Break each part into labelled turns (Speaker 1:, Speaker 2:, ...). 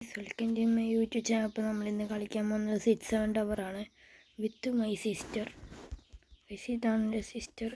Speaker 1: Welcome to my YouTube channel. അപ്പോൾ നമ്മളിന്ന് കളിക്കാൻ പോകുന്നത് 6-7 ടവറാണ് വിത്ത് മൈ സിസ്റ്റർ. ഇതാണ് എൻ്റെ സിസ്റ്റർ.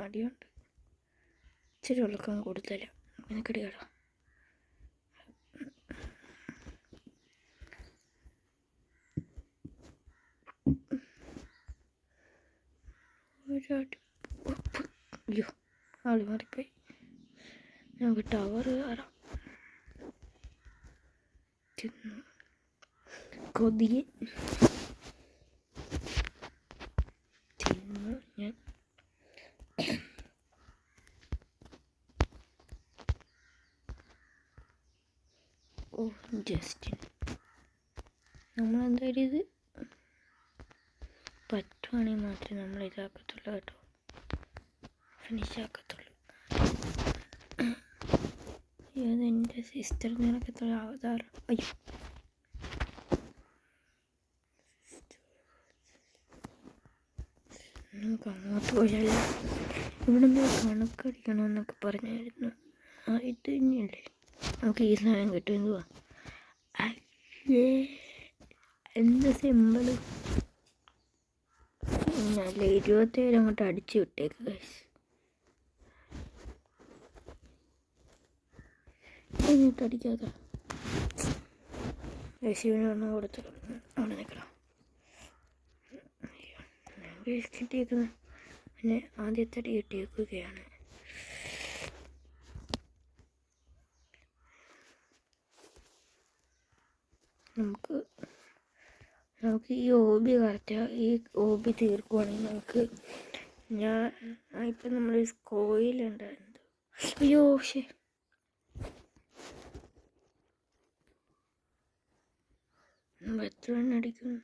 Speaker 1: അടിയുണ്ട്, ഇച്ചിരി ഉള്ളക്കാൻ കൂടുതല. എനിക്കടി കേട്ടോ. അയ്യോ, ആളി മാറിപ്പോയി. നമുക്ക് ടവർ കയറാം. കൊതിയെ ഞാൻ ജസ്റ്റിൻ നമ്മളെന്തായാലും ഇത് പറ്റുവാണെങ്കിൽ മാത്രമേ നമ്മൾ ഇതാക്കത്തുള്ളൂ കേട്ടോ, ഫിനിഷ് ആക്കത്തുള്ളൂ. എൻ്റെ സിസ്റ്റർ നിനക്കത്തുള്ള അവതാരം. അയ്യോ, നമുക്ക് അങ്ങോട്ട് പോയാലോ? ഇവിടെ നിന്ന് കണക്കടിക്കണമെന്നൊക്കെ പറഞ്ഞായിരുന്നു. ഇത് തന്നെയല്ലേ നമുക്ക് ഈ സാധനം കിട്ടും. എന്തുവാ എന്ത് സിമ്പിള്. നല്ല 27 അങ്ങോട്ട് അടിച്ചു വിട്ടേക്ക് ഗൈസ്. അടിക്കാതെ ശിവനൊന്നും കൊടുത്തു അവിടെ നിൽക്കണം. കിട്ടിയേക്കുന്നത് പിന്നെ ആദ്യത്തെ അടി കിട്ടിയേക്കുകയാണ്. നമുക്ക് ഈ ഹോബി ഈ ഹോബി തീർക്കുവാണെങ്കിൽ നമുക്ക് ഇപ്പം നമ്മൾ കോയിലുണ്ടായിരുന്നു. അയ്യോ ശരി, എത്ര എണ്ണം അടിക്കുന്നു?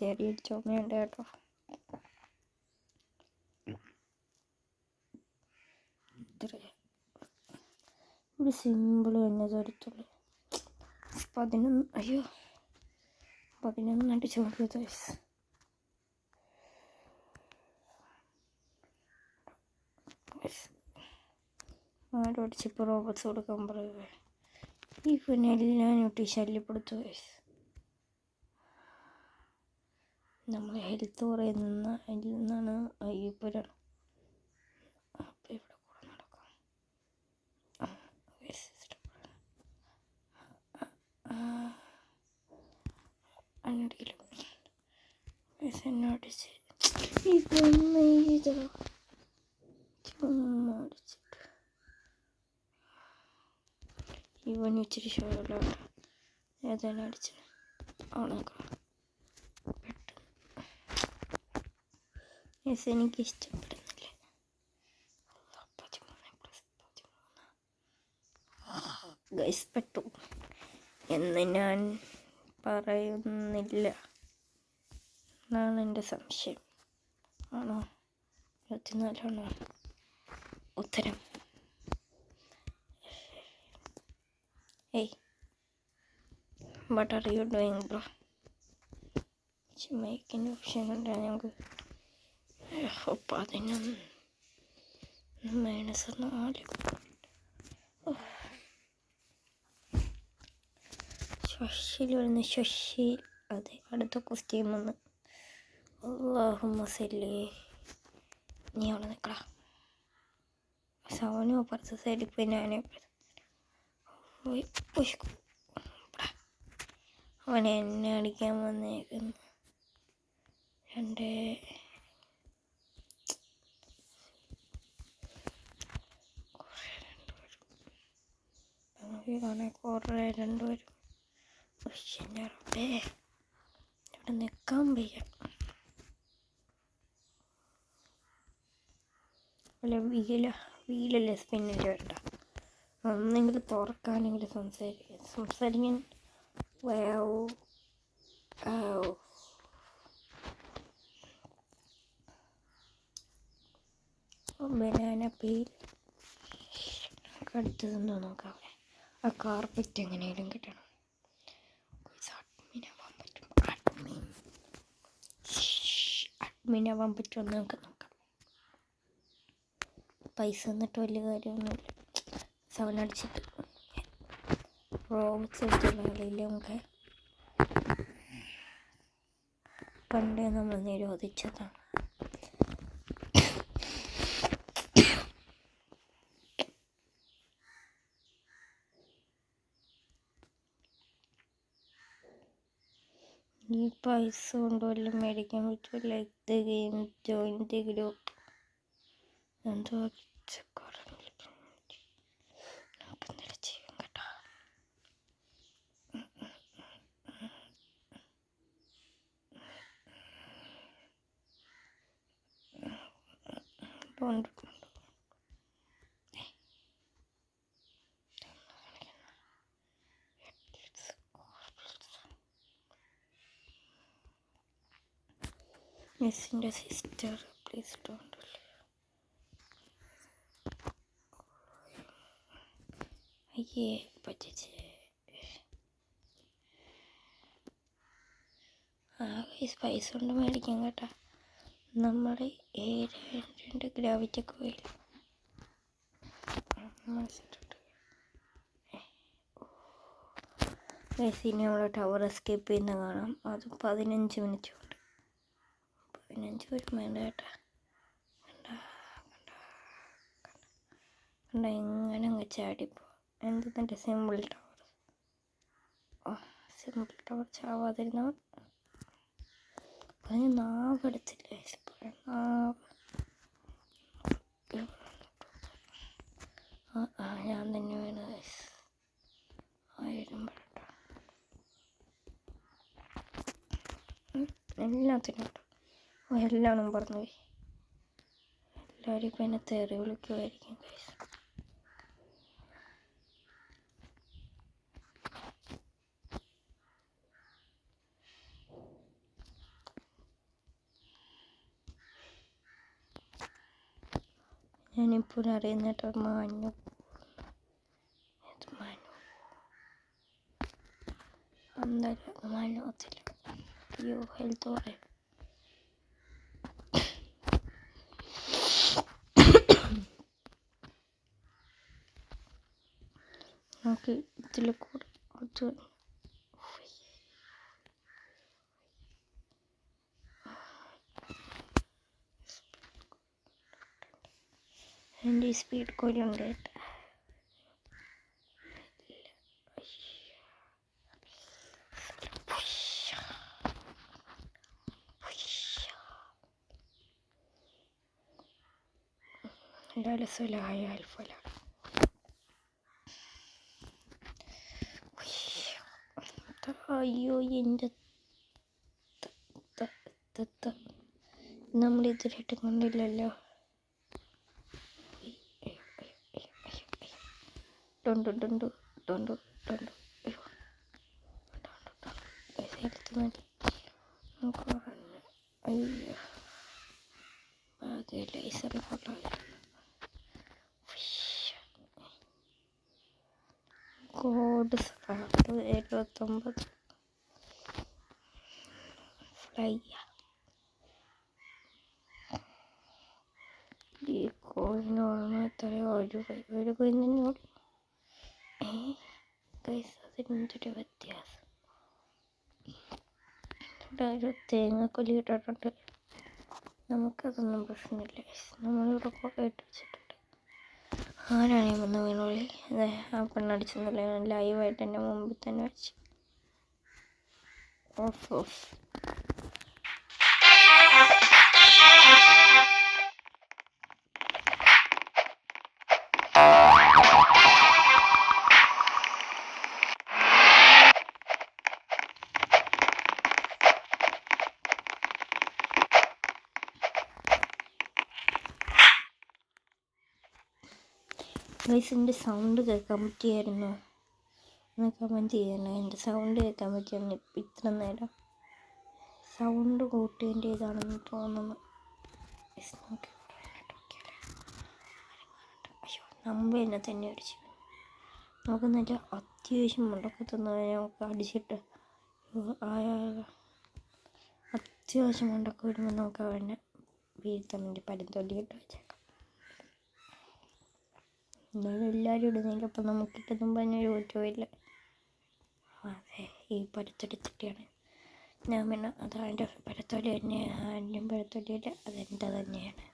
Speaker 1: ചെറിയ ചുമയുണ്ട് കേട്ടോ. ഒരു സിമ്പിള് തന്നെ എടുത്തുള്ളൂ. 11. അയ്യോ 11 അടിച്ചു നോക്കിയത്. ആരും അടിച്ചിപ്പോൾ റോബർട്സ് കൊടുക്കാൻ പറയുക. ഈ പിന്നെല്ലാം ഞൊട്ടി ശല്യപ്പെടുത്തുക. നമ്മൾ ഹെൽത്ത് കുറയുന്ന അതിൽ നിന്നാണ് അയ്യപ്പരാണ്. അപ്പം ഇവിടെ കൂടെ നടക്കാം. അടിയിലും എന്നടിച്ച് ചുമ്മാ അടിച്ചിട്ട് ഇവൻ ഇച്ചിരി ഷോയിലോട്ട് ഏതായാലും അടിച്ച് ഉണക്കാം. എനിക്ക് ഇഷ്ടപ്പെടുന്നില്ല. 13+13 ഗൈസ് പെട്ടു എന്ന് ഞാൻ പറയുന്നില്ല എന്നാണ് എൻ്റെ സംശയം. ആണോ? 24 ആണോ ഉത്തരം? What are you doing, bro? മേക്കിൻ്റെ ഓപ്ഷൻ ഉണ്ട് ഞങ്ങൾക്ക്. 11 -4 ശശിയിൽ വരുന്ന ശശി. അതെ, അടുത്ത ക്വസ്റ്റ്യൻ വന്ന് അല്ലാഹുമ്മ സല്ലി. നീ അവിടെ നിൽക്കടാ. സവനോ അപ്പുറത്തെ സൈഡിൽ പോയി ഞാനേ അവനെ എന്നെ അടിക്കാൻ വന്നേക്കുന്നു. എൻ്റെ കുറേ രണ്ടുപേരും ഇവിടെ നിൽക്കാൻ വയ്യ. അല്ല വീലല്ലേ സ്പിന്നിൻ്റെ വേണ്ട. ഒന്നെങ്കിലും തുറക്കാനെങ്കിലും സംസാരിക്കാൻ Wow. Oh. Banana peel. അടുത്തതെന്തോ നോക്കാം. ആ കാർപ്പറ്റ് എങ്ങനെയും കിട്ടണം. അഡ്മിനാവാൻ പറ്റുമെന്ന് നമുക്ക് നോക്കാം. പൈസ എന്നിട്ട് വലിയ കാര്യമൊന്നുമില്ല. 7 അടിച്ചിട്ട് റോബോട്ട്സ് എടുത്തുള്ള കളിയിൽ നമുക്ക് പണ്ടേ നമ്മൾ നിരോധിച്ചതാണ്. ഈ പൈസ കൊണ്ട് വല്ലതും മേടിക്കാൻ പറ്റുമോ? Like the game, join the group, എന്തോ നമുക്ക് എന്തെങ്കിലും ചെയ്യും കേട്ടോ. മെസ്സിൻ്റെ സിസ്റ്റർ, പ്ലീസ് ഡോണ്ട്. അയ്യേ പറ്റിച്ചേ. പൈസ കൊണ്ട് മേടിക്കാം കേട്ടോ. നമ്മൾ 2 ഗ്രാവിറ്റൊക്കെ പോയില്ല. മെസ്സിനെ നമ്മൾ ടവർ എസ്കേപ്പ് ചെയ്യുന്ന കാണാം. അത് 15 മിനിറ്റ് കൊണ്ട്. 15 വരും വേണ്ട കേട്ടാ. കണ്ട എങ്ങനെ അങ്ങ് ചാടിപ്പോ. എന്തിൻ്റെ സിമ്പിൾ ടവർ. സിമ്പിൾ ടവർ ചാവാതിരുന്നവൻ അതിന് നാവെടുത്തില്ലേ. ഞാൻ തന്നെ വേണം. 1000 പറട്ടോ. എല്ലാത്തിനും എല്ലാവരും പറഞ്ഞു പോയി. എല്ലാവരും ഇപ്പം എന്നെ തെറി വിളിക്കുമായിരിക്കും ഗൈസ്. ഞാനിപ്പോൾ അറിയുന്നിട്ട് മാഞ്ഞു. എന്തായാലും മാഞ്ഞത്തില്ല. അയ്യോ ഹെൽത്ത് പറയാം. നമുക്ക് ഇതിൽ കൂടെ അത് എൻ്റെ സ്പീഡ് കോയിലുണ്ട് കേട്ടോ. അയ്യോ എൻ്റെ നമ്മൾ ഇതിലിട്ട് കണ്ടില്ലല്ലോ. അയ്യോ അതെ ലൈസർ കോഡ് 79 ഫ്ലൈ. ഈ കോയിന് ഓർമ്മ എത്രയോ ഒരു കോയിൻ തന്നെ ഉള്ളു. അതിനൊരു വ്യത്യാസം. ഒരു തേങ്ങാക്കൊല്ലി ഇട്ടിട്ടുണ്ട്. നമുക്കതൊന്നും പ്രശ്നമില്ല. നമ്മളിവിടെ കുറേ ഇട്ട് വെച്ചിട്ടുണ്ട്. ആരാണേ വന്ന് വീണുള്ളി. അതെ ആ പെണ്ണടിച്ചെന്നില്ല. ഞാൻ ലൈവായിട്ട് എൻ്റെ മുമ്പിൽ തന്നെ വെച്ച്. ഓഫ് ഗൈസിൻ്റെ സൗണ്ട് കേൾക്കാൻ പറ്റിയായിരുന്നു. ഒന്ന് കമൻറ്റ് ചെയ്യണം. എൻ്റെ സൗണ്ട് കേൾക്കാൻ പറ്റിയാണ് ഇത്ര നേരം. സൗണ്ട് കൂട്ടിയതിൻ്റെ ഇതാണെന്ന് തോന്നുന്നു. അയ്യോ, നമ്മൾ എന്നെ തന്നെ അടിച്ചു. നമുക്ക് നല്ല അത്യാവശ്യം മുണ്ടൊക്കെ തന്നു നമുക്ക് അടിച്ചിട്ട് അത്യാവശ്യം മുണ്ടൊക്കെ വരുമ്പോൾ നമുക്ക് അവനെ വീഴ്ത്താൻ വേണ്ടി പരന്തൊല്ലിയിട്ട് വെച്ചേക്കാം. എന്തായാലും എല്ലാവരും ഇടുന്നില്ല, അപ്പം നമുക്ക് ഇട്ടതും പറഞ്ഞൊരു കുറ്റമില്ല. അതെ, ഈ പരത്തൊലിച്ചിട്ടാണ് ഞാൻ പിന്നെ അതതിൻ്റെ പരത്തൊലി തന്നെയാണ്. ആൻ്റെയും പരത്തൊലിയില്ല, അതെൻ്റെ തന്നെയാണ്.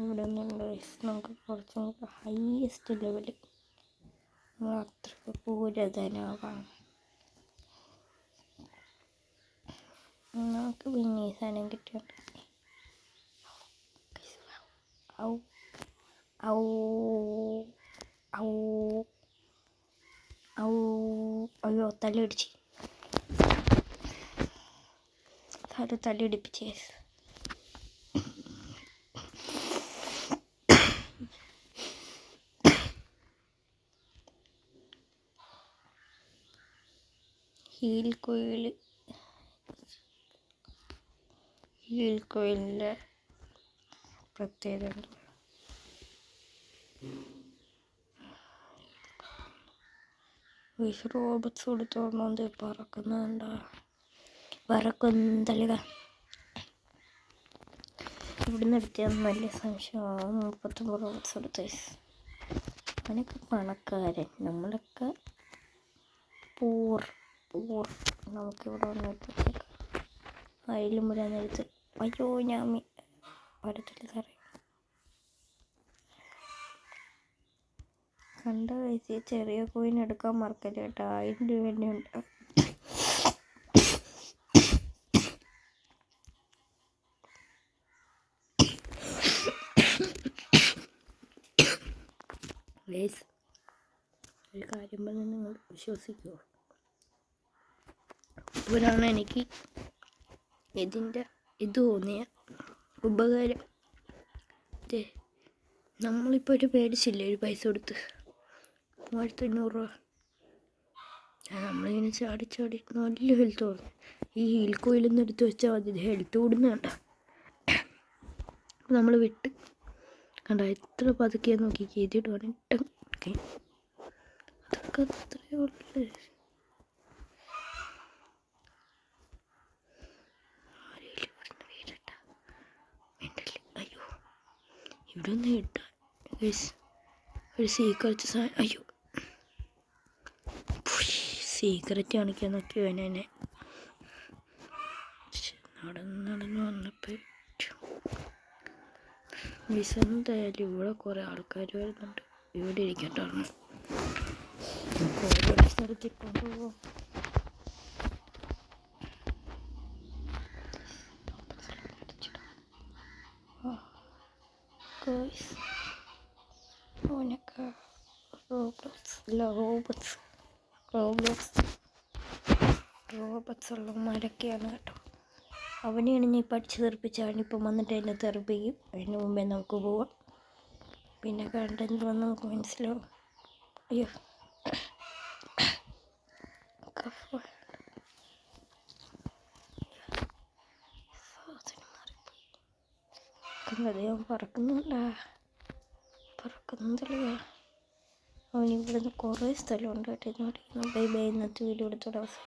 Speaker 1: ഇവിടെ ഒന്നുണ്ട് നമുക്ക് കുറച്ചും കൂടെ ഹൈയസ്റ്റ് ലെവല് നമ്മൾ അത്രയ്ക്ക് പൂരതനാവാം. നമുക്ക് പിന്നെ ഈ സാധനം കിട്ടിയുണ്ട്. ഔ ഔ ഔ ഔ അയ്യോ, തലയിടിച്ച് തലയിടിപ്പിച്ചേ. ഹീൽ കോയിലിൻ്റെ പ്രത്യേകത ഉണ്ട്. റോബർട്സ് കൊടുത്തോണ്ട് പറക്കുന്നുണ്ട. പറക്കുന്തളിക ഇവിടുന്ന് എടുത്താൽ വലിയ സംശയമാണ്. 39 റോബർട്സ് എടുത്ത്. അവനൊക്കെ പണക്കാരൻ, നമ്മളൊക്കെ നമുക്കിവിടെ വന്നിട്ട് അതിലും വരാനെടുത്ത്. അയ്യോ, ഞാൻ പരത്തില്ല സാറേ. കണ്ട പൈസ ചെറിയ കോയിൻ എടുക്കാൻ മറക്കല്ല കേട്ടോ. 1000 രൂപ തന്നെ ഉണ്ട്. ഒരു കാര്യം പറഞ്ഞാൽ നിങ്ങൾ വിശ്വസിക്കുമോ? ഇപ്പോഴാണ് എനിക്ക് ഇതിൻ്റെ ഇത് തോന്നിയ ഉപകാരം. നമ്മളിപ്പോൾ ഒരു പേടിച്ചില്ലേ ഒരു പൈസ കൊടുത്ത് 1500 രൂപ. നമ്മളിങ്ങനെ ചാടി നല്ല ഹെൽത്ത് തോന്നും. ഈ ഹീൽ കോയിലൊന്നും എടുത്ത് വെച്ചാൽ മതി, ഹെൽത്ത് കൂടുന്നുണ്ട. അപ്പോൾ നമ്മൾ വിട്ട് കണ്ട എത്ര പതുക്കിയാൽ നോക്കി കയറ്റിയിട്ട് പറഞ്ഞിട്ട് അതൊക്കെ അത്രയേ ഉള്ളു. അയ്യോ, ഇവിടെ ഒന്ന് ഇട്ടാ ഒരു സീക്രറ്റ് സാധനം. അയ്യോ, സീക്രറ്റ് കാണിക്കാൻ നോക്കി എന്നെ നടന്ന് വന്നപ്പോൾ എന്തായാലും ഇവിടെ കുറേ ആൾക്കാർ വരുന്നുണ്ട്. ഇവിടെ ഇരിക്കട്ടാണ് ഓരോ സ്ഥലത്തിൽ കൊണ്ടുപോകും. അവനൊക്കെ റോബർട്സ് ഉള്ളവന്മാരൊക്കെയാണ് കേട്ടോ. അവനെയാണ് ഞാൻ പഠിച്ച് തെറിപ്പിച്ചാണ്. ഇപ്പം വന്നിട്ട് എന്നെ തെറിപ്പിക്കും. അതിന് മുമ്പേ നമുക്ക് പോവാം. പിന്നെ കണ്ടെന്ന് വന്ന് നമുക്ക് മനസ്സിലാവും. അയ്യോ, അദ്ദേഹം പറക്കുന്നുണ്ടല്ലേ. അവനിവിടുന്ന് കുറേ സ്ഥലമുണ്ട് കേട്ടോ. Bye bye. ഇന്നത്തെ വീഡിയോ എടുത്തോടെ അവസാനം.